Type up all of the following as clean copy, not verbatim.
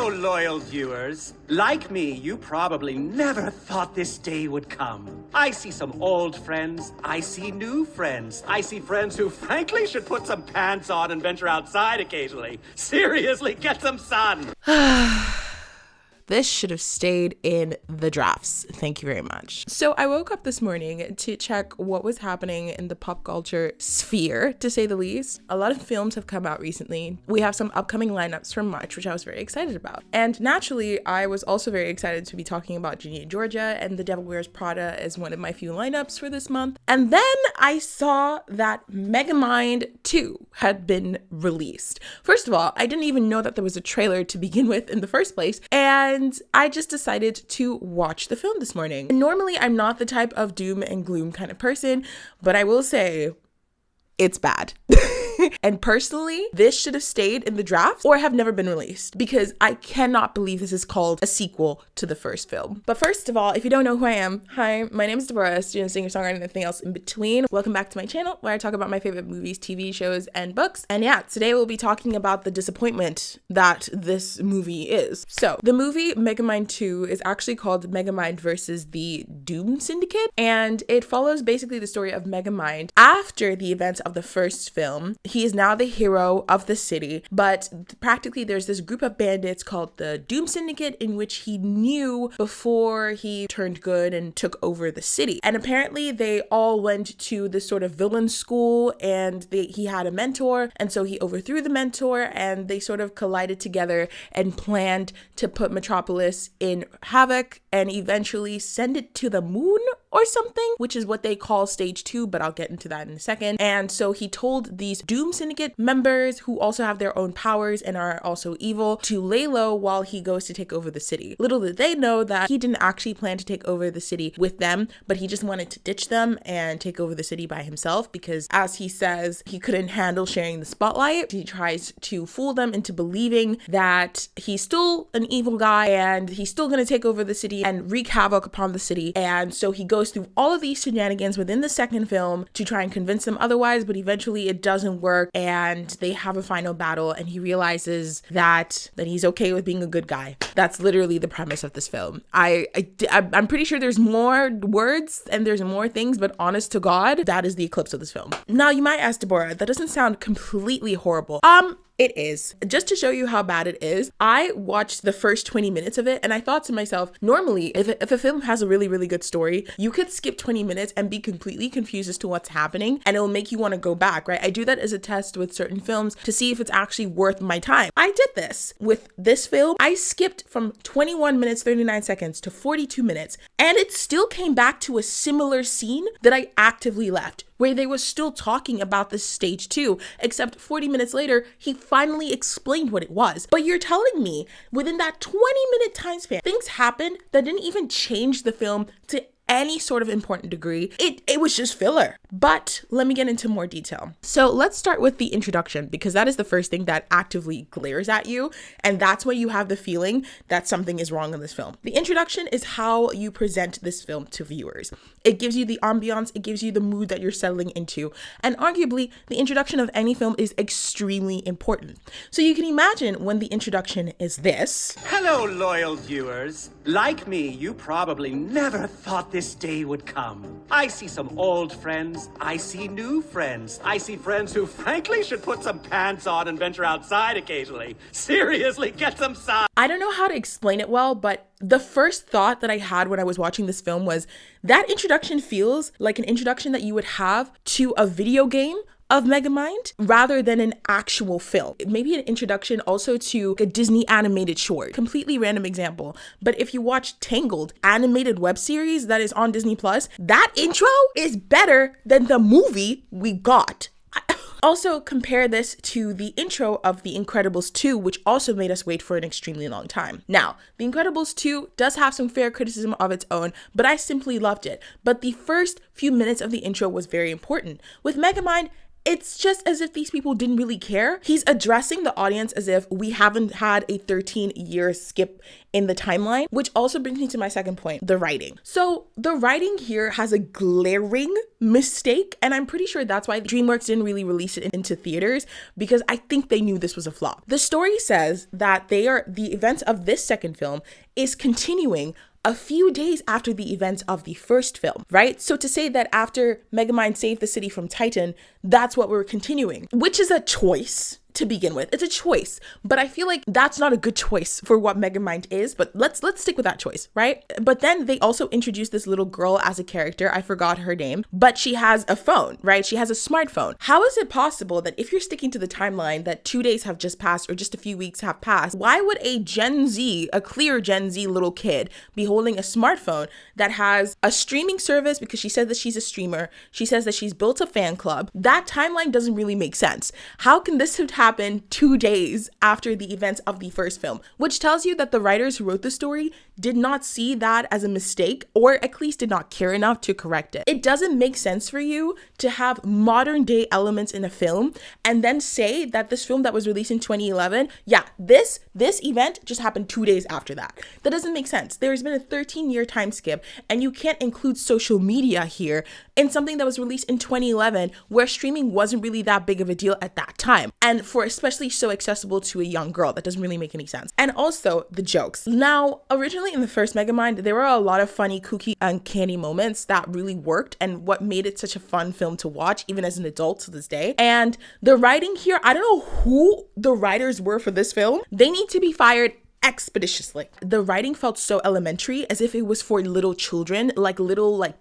Hello, loyal viewers. Like me, you probably never thought this day would come. I see some old friends. I see new friends. I see friends who frankly should put some pants on and venture outside occasionally. Seriously, get some sun. This should have stayed in the drafts. Thank you very much. So I woke up this morning to check what was happening in the pop culture sphere, to say the least. A lot of films have come out recently. We have some upcoming lineups from March, which I was very excited about. And naturally, I was also very excited to be talking about Ginny and Georgia and The Devil Wears Prada as one of my few lineups for this month. And then I saw that Megamind 2 had been released. First of all, I didn't even know that there was a trailer to begin with in the first place. And I just decided to watch the film this morning. Normally, I'm not the type of doom and gloom kind of person, but I will say it's bad. And personally, this should have stayed in the draft or have never been released, because I cannot believe this is called a sequel to the first film. But first of all, if you don't know who I am, hi, my name is Deborah, student, singer, songwriter, and everything else in between. Welcome back to my channel where I talk about my favorite movies, TV shows, and books. And yeah, today we'll be talking about the disappointment that this movie is. So the movie Megamind 2 is actually called Megamind versus the Doom Syndicate, and it follows basically the story of Megamind after the events of the first film. He is now the hero of the city, but practically there's this group of bandits called the Doom Syndicate in which he knew before he turned good and took over the city. And apparently they all went to this sort of villain school, and he had a mentor, and so he overthrew the mentor, and they sort of collided together and planned to put Metropolis in havoc and eventually send it to the moon or something, which is what they call stage 2, but I'll get into that in a second. And so he told these Doom Syndicate members, who also have their own powers and are also evil, to lay low while he goes to take over the city. Little did they know that he didn't actually plan to take over the city with them, but he just wanted to ditch them and take over the city by himself, because as he says, he couldn't handle sharing the spotlight. He tries to fool them into believing that he's still an evil guy and he's still going to take over the city and wreak havoc upon the city. And so he goes through all of these shenanigans within the second film to try and convince them otherwise, but eventually it doesn't work, and they have a final battle, and he realizes that he's okay with being a good guy. That's literally the premise of this film. I'm pretty sure there's more words and there's more things, but honest to God, that is the eclipse of this film. Now you might ask, Deborah, that doesn't sound completely horrible. It is. Just to show you how bad it is, I watched the first 20 minutes of it and I thought to myself, normally if a film has a really, really good story, you could skip 20 minutes and be completely confused as to what's happening, and it will make you want to go back, right? I do that as a test with certain films to see if it's actually worth my time. I did this with this film. I skipped from 21 minutes 39 seconds to 42 minutes, and it still came back to a similar scene that I actively left, where they were still talking about this stage 2, except 40 minutes later, he finally explained what it was. But you're telling me within that 20-minute time span, things happened that didn't even change the film to any sort of important degree. It was just filler. But let me get into more detail. So let's start with the introduction, because that is the first thing that actively glares at you, and that's when you have the feeling that something is wrong in this film. The introduction is how you present this film to viewers. It gives you the ambiance, it gives you the mood that you're settling into, and arguably the introduction of any film is extremely important. So you can imagine when the introduction is this. Hello, loyal viewers. Like me, you probably never thought this day would come. I see some old friends. I see new friends. I see friends who frankly should put some pants on and venture outside occasionally. Seriously, get some sun. I don't know how to explain it well, but the first thought that I had when I was watching this film was that introduction feels like an introduction that you would have to a video game of Megamind rather than an actual film. Maybe an introduction also to a Disney animated short. Completely random example. But if you watch Tangled, animated web series that is on Disney Plus, that intro is better than the movie we got. Also, compare this to the intro of The Incredibles 2, which also made us wait for an extremely long time. Now, The Incredibles 2 does have some fair criticism of its own, but I simply loved it. But the first few minutes of the intro was very important. With Megamind, It's just as if these people didn't really care. He's addressing the audience as if we haven't had a 13-year skip in the timeline, which also brings me to my second point, the writing. So the writing here has a glaring mistake, and I'm pretty sure that's why DreamWorks didn't really release it into theaters, because I think they knew this was a flop. The story says that the events of this second film is continuing a few days after the events of the first film, right? So to say that after Megamind saved the city from Titan, that's what we're continuing, which is a choice to begin with. It's a choice, but I feel like that's not a good choice for what Megamind is, but let's stick with that choice, right? But then they also introduced this little girl as a character. I forgot her name, but she has a phone, right? She has a smartphone. How is it possible that if you're sticking to the timeline that 2 days have just passed or just a few weeks have passed, why would a clear Gen Z little kid be holding a smartphone that has a streaming service? Because she says that she's a streamer. She says that she's built a fan club. That timeline doesn't really make sense. How can this have happened 2 days after the events of the first film? Which tells you that the writers who wrote the story did not see that as a mistake, or at least did not care enough to correct it. It doesn't make sense for you to have modern day elements in a film and then say that this film that was released in 2011, yeah, this event just happened 2 days after that. That doesn't make sense. There's been a 13-year time skip, and you can't include social media here in something that was released in 2011 where streaming wasn't really that big of a deal at that time. And for especially so accessible to a young girl, that doesn't really make any sense. And also the jokes. Now, originally in the first Megamind, there were a lot of funny, kooky, uncanny moments that really worked and what made it such a fun film to watch, even as an adult to this day. And the writing here, I don't know who the writers were for this film. They need to be fired expeditiously. The writing felt so elementary, as if it was for little children, like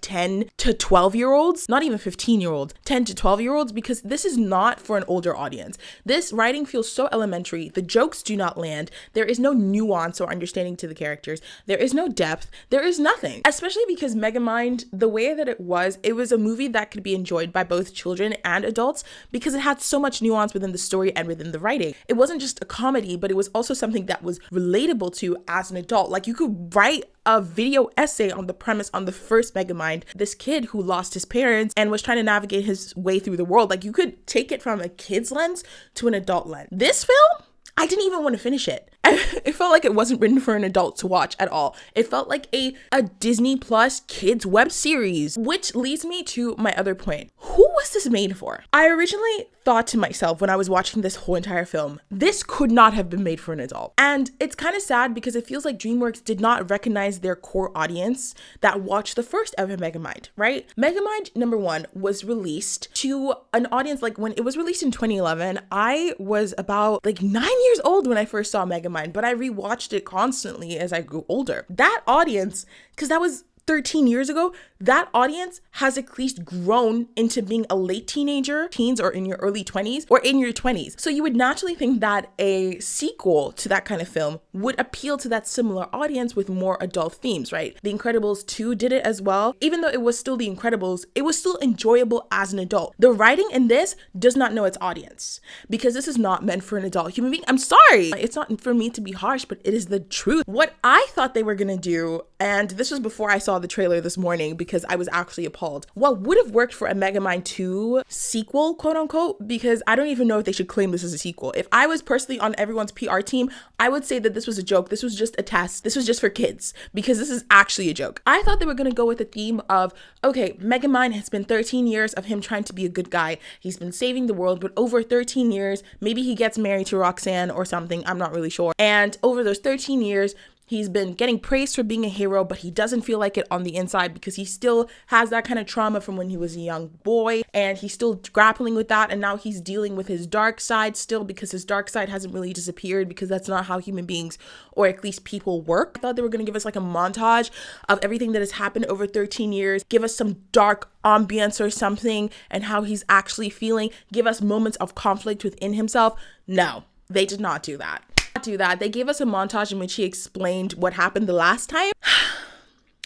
10 to 12 year olds, not even 15-year-olds, 10 to 12 year olds, because this is not for an older audience. This writing feels so elementary. The jokes do not land. There is no nuance or understanding to the characters. There is no depth. There is nothing, especially because Megamind, the way that it was a movie that could be enjoyed by both children and adults because it had so much nuance within the story and within the writing. It wasn't just a comedy, but it was also something that was relatable to as an adult. Like, you could write a video essay on the premise on the first Megamind, this kid who lost his parents and was trying to navigate his way through the world. Like, you could take it from a kid's lens to an adult lens. This film, I didn't even want to finish it. It felt like it wasn't written for an adult to watch at all. It felt like a Disney Plus kids web series, which leads me to my other point. Who was this made for? I originally thought to myself when I was watching this whole entire film, this could not have been made for an adult. And it's kind of sad because it feels like DreamWorks did not recognize their core audience that watched the first ever Megamind, right? Megamind #1 was released to an audience, like when it was released in 2011, I was about 9 years old when I first saw Megamind, but I rewatched it constantly as I grew older. That audience, because that was 13 years ago, that audience has at least grown into being a late teenager, teens, or in your early 20s, or in your 20s. So you would naturally think that a sequel to that kind of film would appeal to that similar audience with more adult themes, right? The Incredibles 2 did it as well. Even though it was still The Incredibles, it was still enjoyable as an adult. The writing in this does not know its audience, because this is not meant for an adult human being. I'm sorry. It's not for me to be harsh, but it is the truth. What I thought they were gonna do, and this was before I saw the trailer this morning because I was actually appalled. What would have worked for a Megamind 2 sequel, quote unquote, because I don't even know if they should claim this as a sequel. If I was personally on everyone's PR team, I would say that this was a joke. This was just a test. This was just for kids, because this is actually a joke. I thought they were going to go with the theme of, okay, Megamind has been 13 years of him trying to be a good guy. He's been saving the world, but over 13 years, maybe he gets married to Roxanne or something. I'm not really sure. And over those 13 years, he's been getting praised for being a hero, but he doesn't feel like it on the inside because he still has that kind of trauma from when he was a young boy, and he's still grappling with that. And now he's dealing with his dark side still, because his dark side hasn't really disappeared, because that's not how human beings, or at least people, work. I thought they were going to give us like a montage of everything that has happened over 13 years, give us some dark ambience or something, and how he's actually feeling, give us moments of conflict within himself. No, they did not do that. They gave us a montage in which he explained what happened the last time.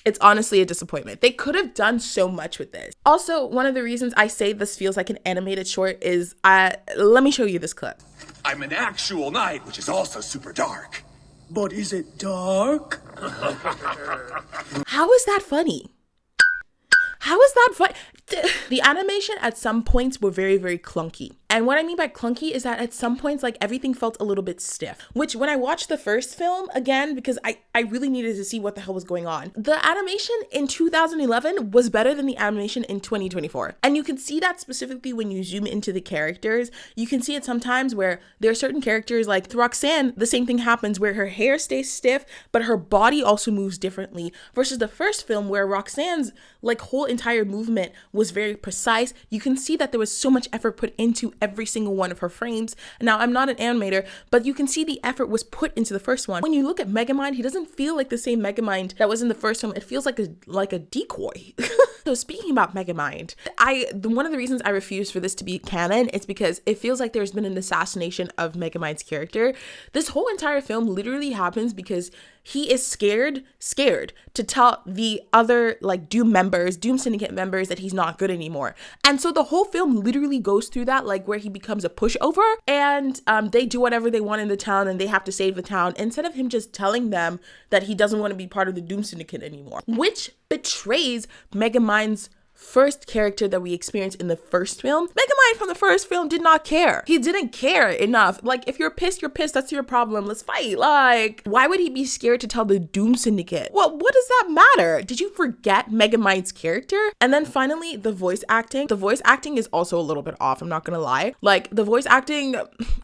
It's honestly a disappointment. They could have done so much with this. Also, one of the reasons I say this feels like an animated short is, let me show you this clip. I'm an actual knight, which is also super dark. But is it dark? How is that funny? How is that funny? The animation at some points were very, very clunky. And what I mean by clunky is that at some points, like everything felt a little bit stiff, which when I watched the first film again, because I really needed to see what the hell was going on, the animation in 2011 was better than the animation in 2024. And you can see that specifically when you zoom into the characters. You can see it sometimes where there are certain characters, like with Roxanne, the same thing happens where her hair stays stiff, but her body also moves differently, versus the first film where Roxanne's like whole entire movement was very precise. You can see that there was so much effort put into every single one of her frames. Now, I'm not an animator, but you can see the effort was put into the first one. When you look at Megamind, he doesn't feel like the same Megamind that was in the first film. It feels like a decoy. So speaking about Megamind, one of the reasons I refuse for this to be canon is because it feels like there's been an assassination of Megamind's character. This whole entire film literally happens because he is scared to tell the other like Doom Syndicate members that he's not good anymore. And so the whole film literally goes through that, like where he becomes a pushover and they do whatever they want in the town and they have to save the town, instead of him just telling them that he doesn't want to be part of the Doom Syndicate anymore, which betrays Megamind's first character that we experienced in the first film. Megamind from the first film did not care. He didn't care enough. Like, if you're pissed, you're pissed. That's your problem. Let's fight. Like, why would he be scared to tell the Doom Syndicate? Well, what does that matter? Did you forget Megamind's character? And then finally, the voice acting. The voice acting is also a little bit off, I'm not gonna lie. Like, the voice acting,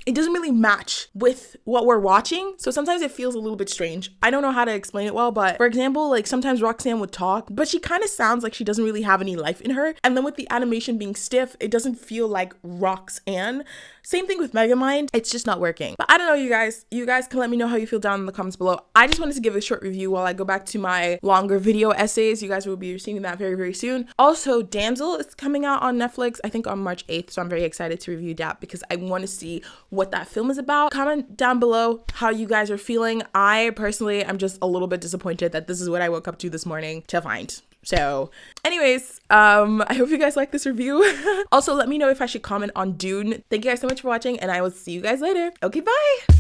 it doesn't really match with what we're watching. So sometimes it feels a little bit strange. I don't know how to explain it well, but for example, like sometimes Roxanne would talk, but she kind of sounds like she doesn't really have any life in her. And then with the animation being stiff, it doesn't feel like Roxanne. Same thing with Megamind. It's just not working. But I don't know, you guys. You guys can let me know how you feel down in the comments below. I just wanted to give a short review while I go back to my longer video essays. You guys will be receiving that very, very soon. Also, Damsel is coming out on Netflix, I think on March 8th. So I'm very excited to review that because I want to see what that film is about. Comment down below how you guys are feeling. I personally am just a little bit disappointed that this is what I woke up to this morning to find. So anyways, I hope you guys like this review. Also, let me know if I should comment on Dune. Thank you guys so much for watching and I will see you guys later. Okay, bye.